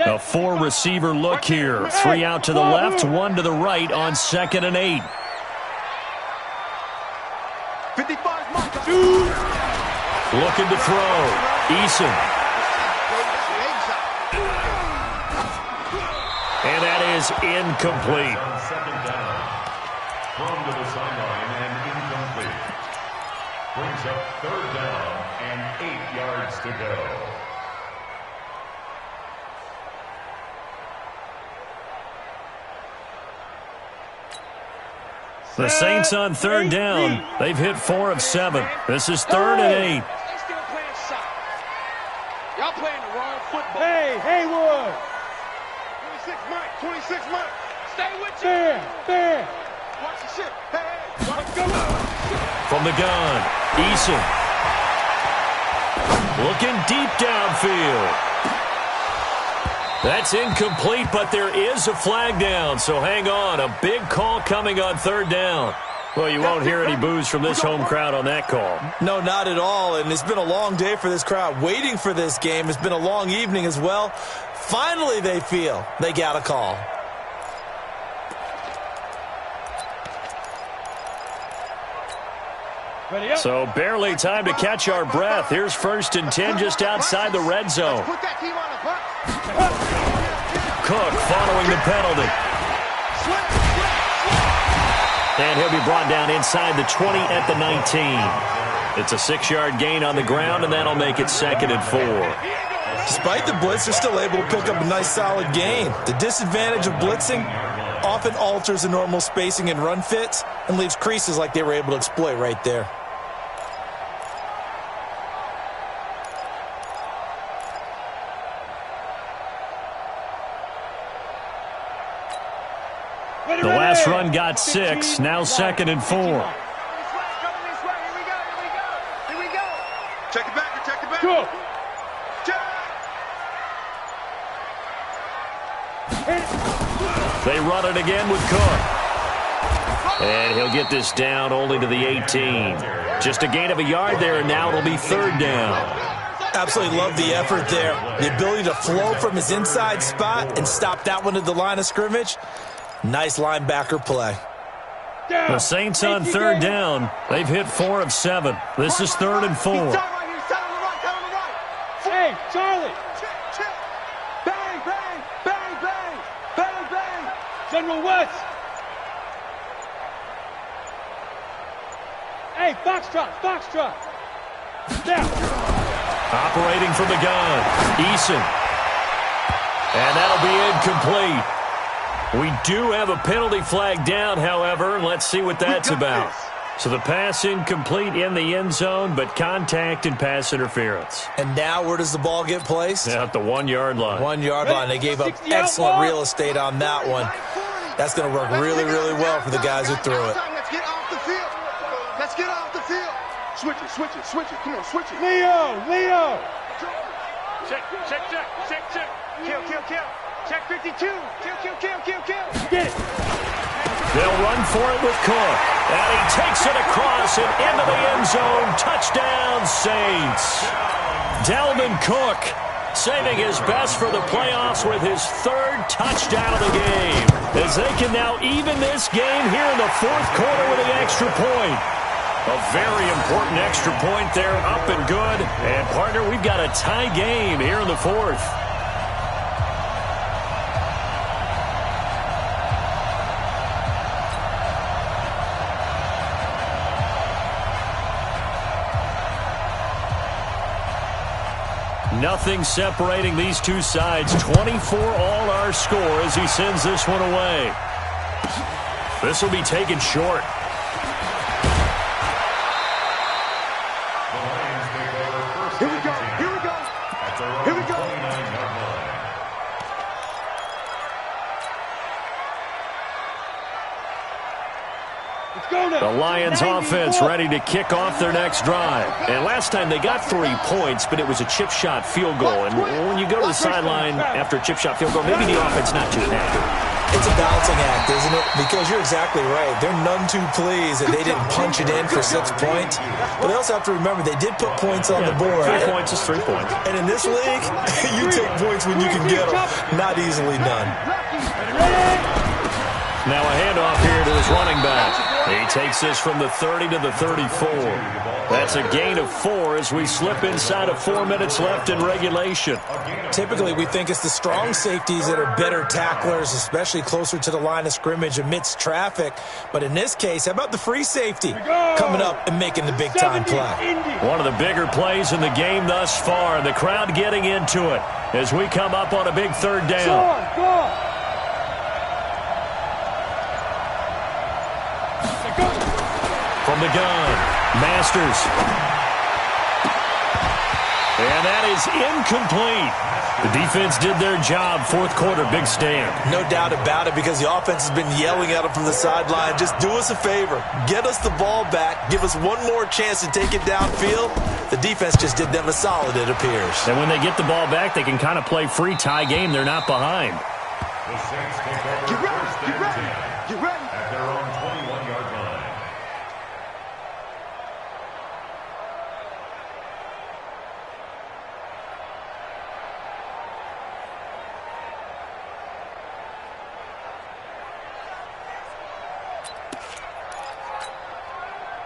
A four-receiver look here. 3 out to the left, 1 to the right on 2nd and 8. 55 mark. Looking to throw. Eason. And that is incomplete. On 2nd down. Thrown to the sideline and incomplete. Brings up 3rd down and 8 yards to go. The Saints on 3rd down. They've hit 4 of 7. This is 3rd and 8. They still playing soccer. Y'all playing the wrong football. Hey, Haywood. 26 Mike, 26 Mike. Stay with you. Fair. Watch the shit. Hey, Let's go. From the gun, Eason. Looking deep downfield. That's incomplete, but there is a flag down, so hang on. A big call coming on 3rd down. Well, you won't hear any boos from this home crowd on that call. No, not at all, and it's been a long day for this crowd waiting for this game. It's been a long evening as well. Finally, they feel they got a call. So barely time to catch our breath. Here's 1st and 10 just outside the red zone. put that team on the bus. Cook following the penalty. And he'll be brought down inside the 20 at the 19. It's a 6-yard gain on the ground, and that'll make it 2nd and 4. Despite the blitz, they're still able to pick up a nice solid gain. The disadvantage of blitzing often alters the normal spacing and run fits and leaves creases like they were able to exploit right there. The last run got 6, now 2nd and 4. Here we go. Check it back. Go. They run it again with Cook. And he'll get this down only to the 18. Just a gain of a yard there, and now it'll be 3rd down. Absolutely love the effort there. The ability to flow from his inside spot and stop that one at the line of scrimmage. Nice linebacker play. The Saints on 3rd down. They've hit 4 of 7. This is 3rd and 4. Hey, Charlie. Check. Bang. General West. Hey, Foxtrot. Now. Operating from the gun, Eason. And that'll be incomplete. We do have a penalty flag down, however, and let's see what that's about. So the pass incomplete in the end zone, but contact and pass interference. And now where does the ball get placed? At the 1-yard line. 1-yard line. They gave up excellent real estate on that one. That's going to work really, really well for the guys who threw it. Let's get off the field. Switch it. Come on, switch it. Leo. Check. Kill. Check 52. Kill. Get it. They'll run for it with Cook. And he takes it across and into the end zone. Touchdown, Saints. Dalvin Cook saving his best for the playoffs with his 3rd touchdown of the game, as they can now even this game here in the 4th quarter with an extra point. A very important extra point there, up and good. And, partner, we've got a tie game here in the 4th. Nothing separating these two sides. 24 all our score as he sends this one away. This will be taken short. Here we go. Here we go. Here we go. Let's go now. The Lions offense ready to kick off their next drive. And last time they got 3 points, but it was a chip shot field goal. And when you go to the sideline after a chip shot field goal, maybe the offense not too happy. It's a balancing act, isn't it? Because you're exactly right. They're none too pleased that they didn't punch it in for 6 points. But they also have to remember they did put points on the board. 3 points is 3 points. And in this league, you take points when you can get them. Not easily done. Now a handoff here to his running back. He takes this from the 30 to the 34. That's a gain of 4 as we slip inside of 4 minutes left in regulation. Typically, we think it's the strong safeties that are better tacklers, especially closer to the line of scrimmage amidst traffic. But in this case, how about the free safety coming up and making the big-time play? One of the bigger plays in the game thus far. The crowd getting into it as we come up on a big 3rd down. Go on. From the gun, Masters. And that is incomplete. The defense did their job. 4th quarter, big stand. No doubt about it, because the offense has been yelling at them from the sideline. Just do us a favor. Get us the ball back. Give us one more chance to take it downfield. The defense just did them a solid, it appears. And when they get the ball back, they can kind of play free tie game. They're not behind. The Saints take over Get ready. first Get and ready. 10 Get ready. at their own 21-yard line.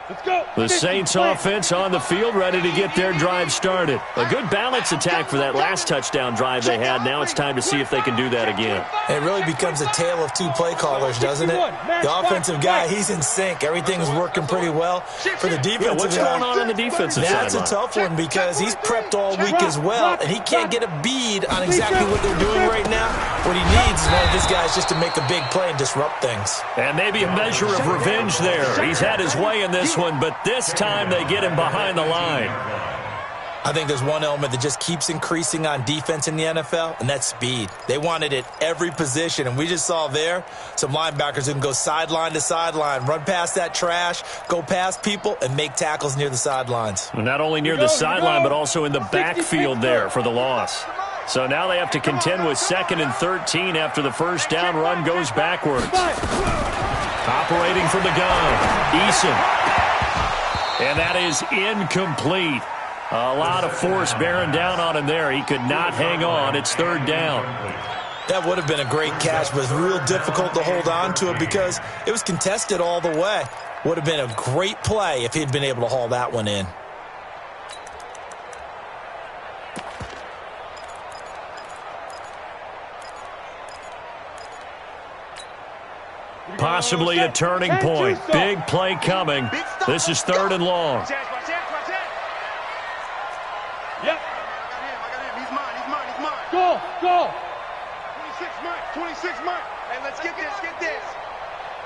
Let's go. The Saints offense on the field ready to get their drive started. A good balance attack for that last touchdown drive they had. Now it's time to see if they can do that again. It really becomes a tale of 2 play callers, doesn't it? The offensive guy, he's in sync. Everything's working pretty well. For the defensive what's going on in the defensive side? That's a tough one because he's prepped all week as well, and he can't get a bead on exactly what they're doing right now. What he needs is one of his guys just to make a big play and disrupt things. And maybe a measure of revenge there. He's had his way in this one, but this time they get him behind the line. I think there's one element that just keeps increasing on defense in the NFL, and that's speed. They want it at every position, and we just saw there some linebackers who can go sideline to sideline, run past that trash, go past people, and make tackles near the sidelines. Not only near the sideline, but also in the backfield there for the loss. So now they have to contend with 2nd and 13 after the first down run goes backwards. Operating from the gun, Eason. And that is incomplete. A lot of force bearing down on him there. He could not hang on. It's 3rd down. That would have been a great catch, but it's real difficult to hold on to it because it was contested all the way. Would have been a great play if he'd been able to haul that one in. Possibly a turning point. Big play coming. This is 3rd and long. Yep. I got him. He's mine. Go. 26 Mike. 26 Mike. Hey, let's get this.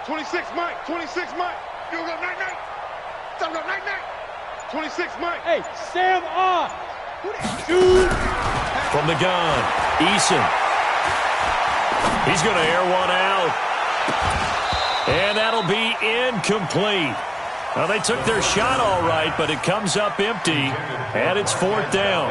26 Mike. 26 Mike. You go night. Stop night. 26 Mike. Hey, Sam on. Shoot. From the gun, Eason. He's going to air one out. And that'll be incomplete. Well, they took their shot all right, but it comes up empty, and it's 4th down.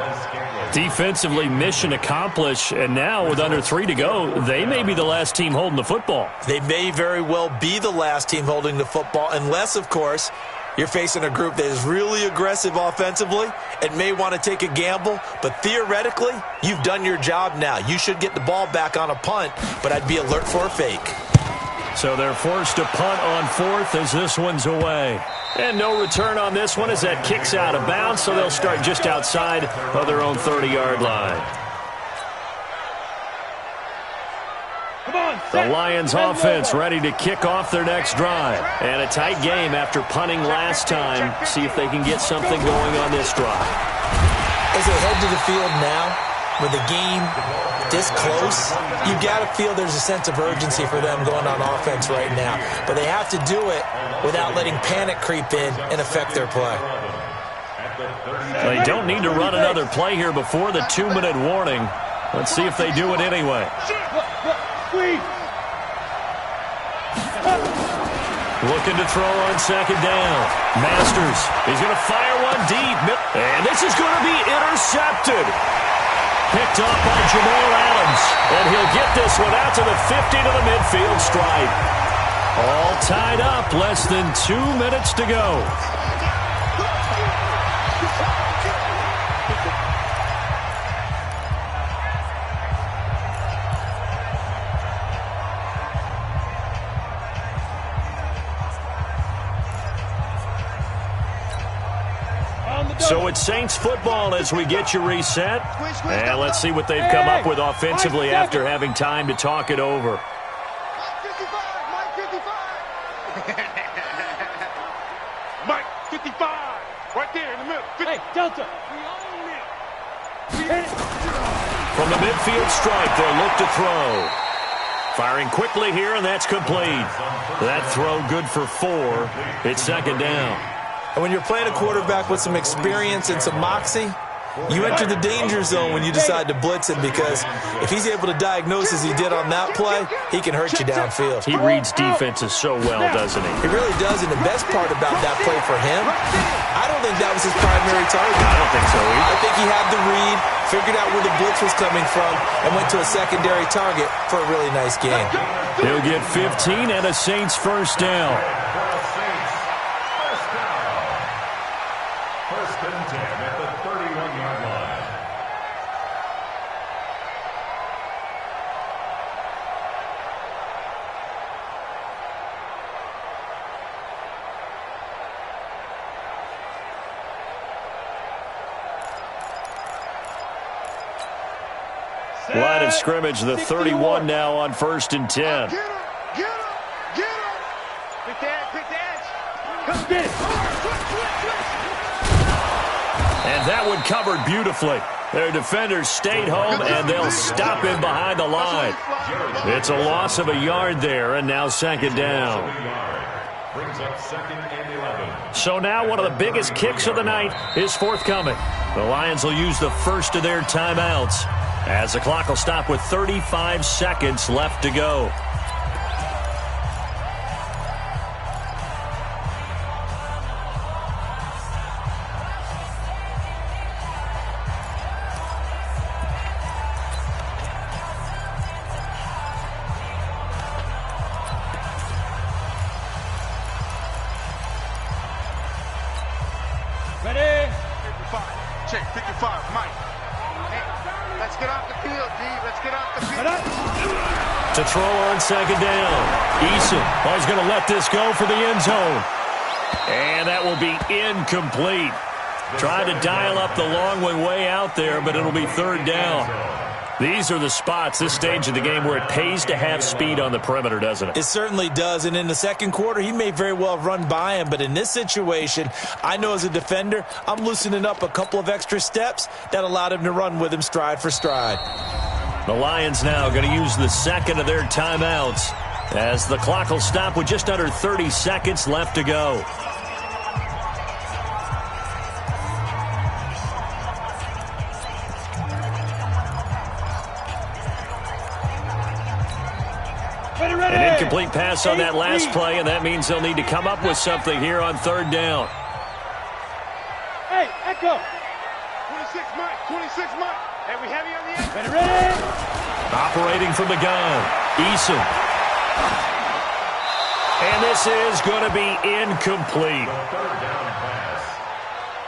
Defensively, mission accomplished, and now with under 3 to go, they may be the last team holding the football. They may very well be the last team holding the football, unless, of course, you're facing a group that is really aggressive offensively and may want to take a gamble, but theoretically, you've done your job now. You should get the ball back on a punt, but I'd be alert for a fake. So they're forced to punt on 4th as this one's away. And no return on this one as that kicks out of bounds, so they'll start just outside of their own 30-yard line. The Lions offense ready to kick off their next drive. And a tight game after punting last time. See if they can get something going on this drive. As they head to the field now, with the game this close, you got to feel there's a sense of urgency for them going on offense right now. But they have to do it without letting panic creep in and affect their play. They don't need to run another play here before the 2-minute warning. Let's see if they do it anyway. Looking to throw on second down. Masters, he's going to fire one deep. And this is going to be intercepted. Picked off by Jamal Adams. And he'll get this one out to the 50 to the midfield stripe. All tied up, less than 2 minutes to go. So it's Saints football as we get you reset. And let's see what they've come up with offensively after having time to talk it over. Mike 55, right there in the middle. 50. Hey, Delta. We hit it. From the midfield stripe, they'll look to throw. Firing quickly here, and that's complete. That throw good for 4. It's second down. And when you're playing a quarterback with some experience and some moxie, you enter the danger zone when you decide to blitz him, because if he's able to diagnose as he did on that play, he can hurt you downfield. He reads defenses so well, doesn't he? He really does, and the best part about that play for him, I don't think that was his primary target. I don't think so either. I think he had the read, figured out where the blitz was coming from, and went to a secondary target for a really nice game. He'll get 15 and a Saints first down. First and 10 at the 31-yard line. Line of scrimmage, the 31 now on first and 10. Get him, get him, get him. Pick the edge. Come get it. And that one covered beautifully. Their defenders stayed home, and they'll stop him behind the line. It's a loss of a yard there, and now second down. Brings up second and 11. So now one of the biggest kicks of the night is forthcoming. The Lions will use the first of their timeouts, as the clock will stop with 35 seconds left to go. Ready? 55. Check, 55, Mike. Hey, let's get off the field, D. Let's get off the field. To throw on second down. Eason is going to let this go for the end zone. And that will be incomplete. Trying to dial up the long one way out there, but it'll be third down. These are the spots, this stage of the game, where it pays to have speed on the perimeter, doesn't it? It certainly does, and in the second quarter, he may very well run by him, but in this situation, I know as a defender, I'm loosening up a couple of extra steps that allowed him to run with him stride for stride. The Lions now going to use the second of their timeouts, as the clock will stop with just under 30 seconds left to go. An incomplete pass on that last play, and that means they'll need to come up with something here on third down. Hey, Echo. 26, Mike. 26, Mike. Hey, we heavy on the edge. Ready? Operating from the gun, Eason. And this is going to be incomplete. Third down pass.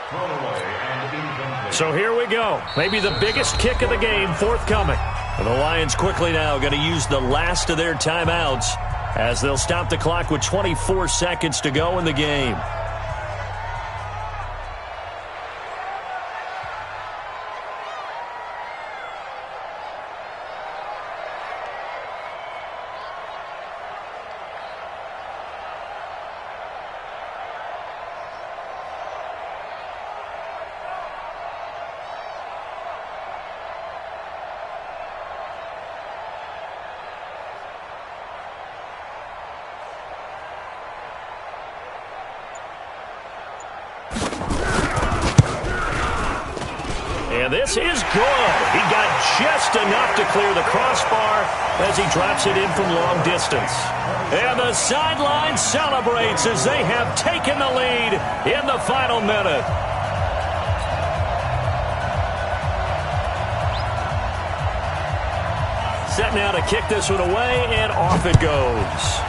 Thrown away and incomplete. So here we go. Maybe the biggest kick of the game forthcoming. And the Lions quickly now going to use the last of their timeouts, as they'll stop the clock with 24 seconds to go in the game. And this is good. He got just enough to clear the crossbar as he drops it in from long distance. And the sideline celebrates as they have taken the lead in the final minute. Set now to kick this one away, and off it goes.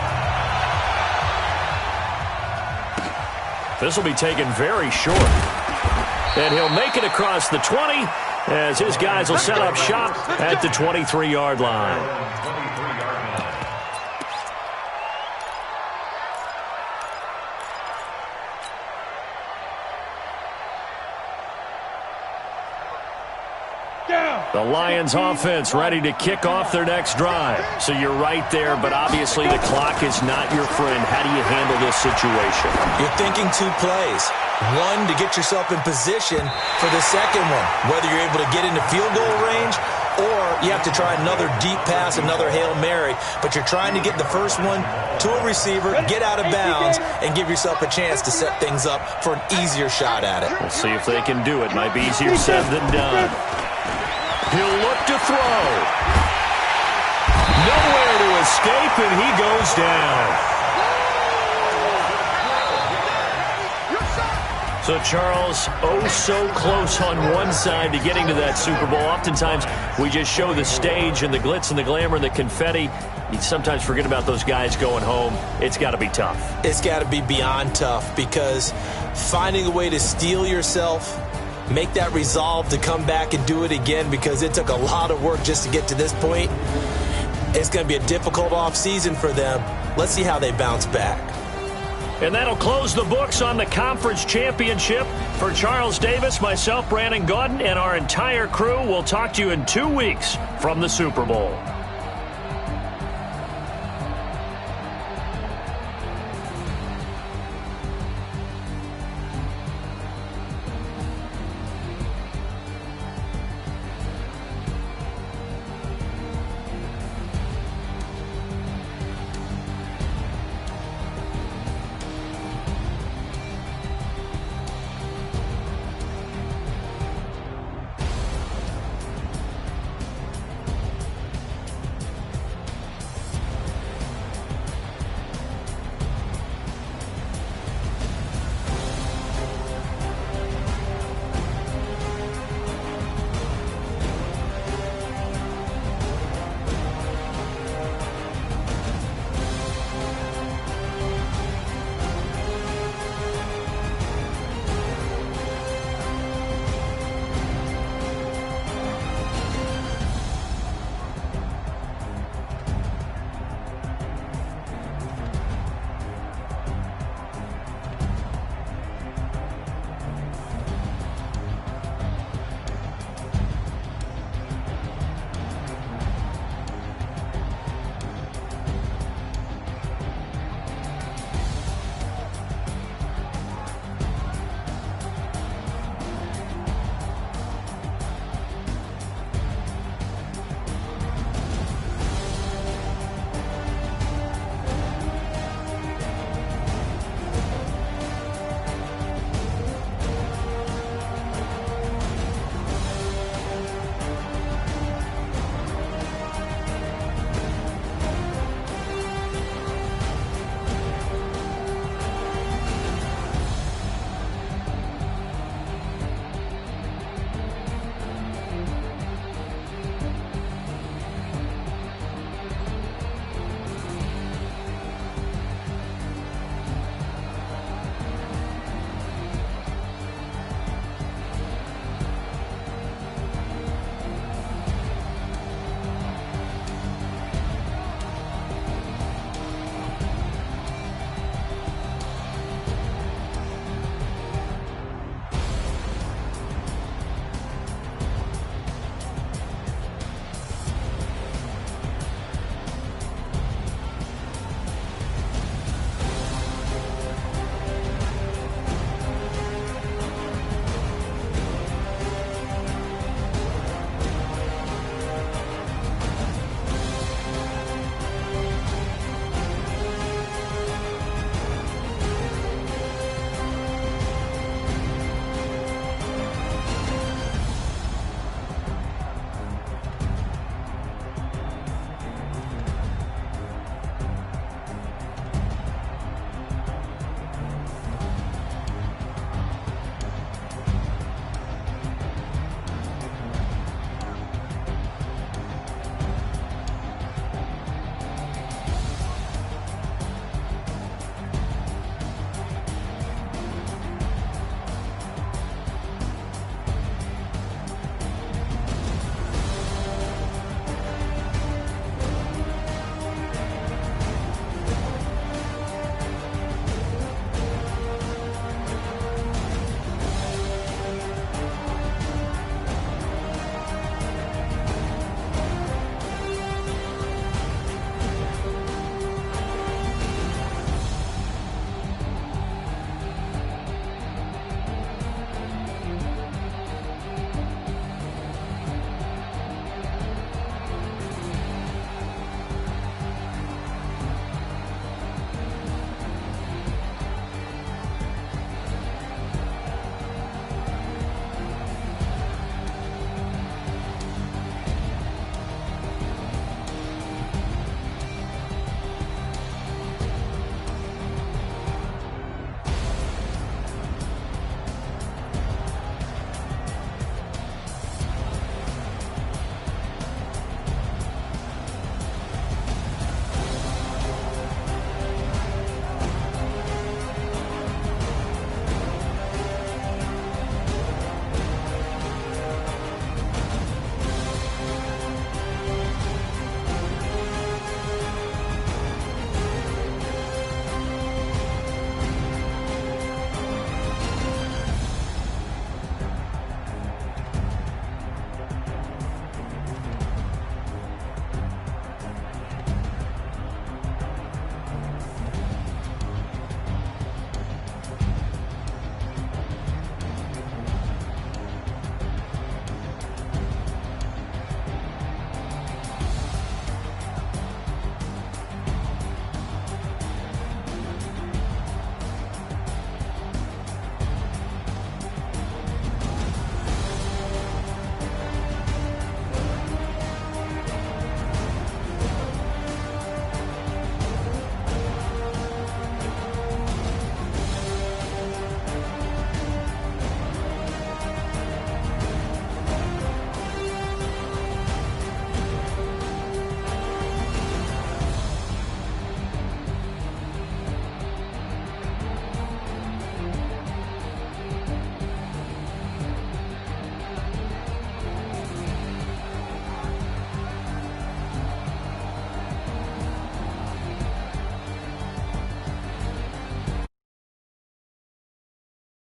This will be taken very short. And he'll make it across the 20 as his guys will set up shop at the 23-yard line. The Lions offense ready to kick off their next drive. So you're right there, but obviously the clock is not your friend. How do you handle this situation? You're thinking 2 plays. One, to get yourself in position for the second one, whether you're able to get into field goal range or you have to try another deep pass, another Hail Mary. But you're trying to get the first one to a receiver, get out of bounds, and give yourself a chance to set things up for an easier shot at it. We'll see if they can do it. Might be easier said than done. He'll look to throw. Nowhere to escape, and he goes down. So, Charles, oh so close on one side to getting to that Super Bowl. Oftentimes, we just show the stage and the glitz and the glamour and the confetti. You sometimes forget about those guys going home. It's got to be tough. It's got to be beyond tough because finding a way to steel yourself, make that resolve to come back and do it again because it took a lot of work just to get to this point. It's going to be a difficult offseason for them. Let's see how they bounce back. And that'll close the books on the conference championship. For Charles Davis, myself, Brandon Gaudin, and our entire crew, we'll talk to you in 2 weeks from the Super Bowl.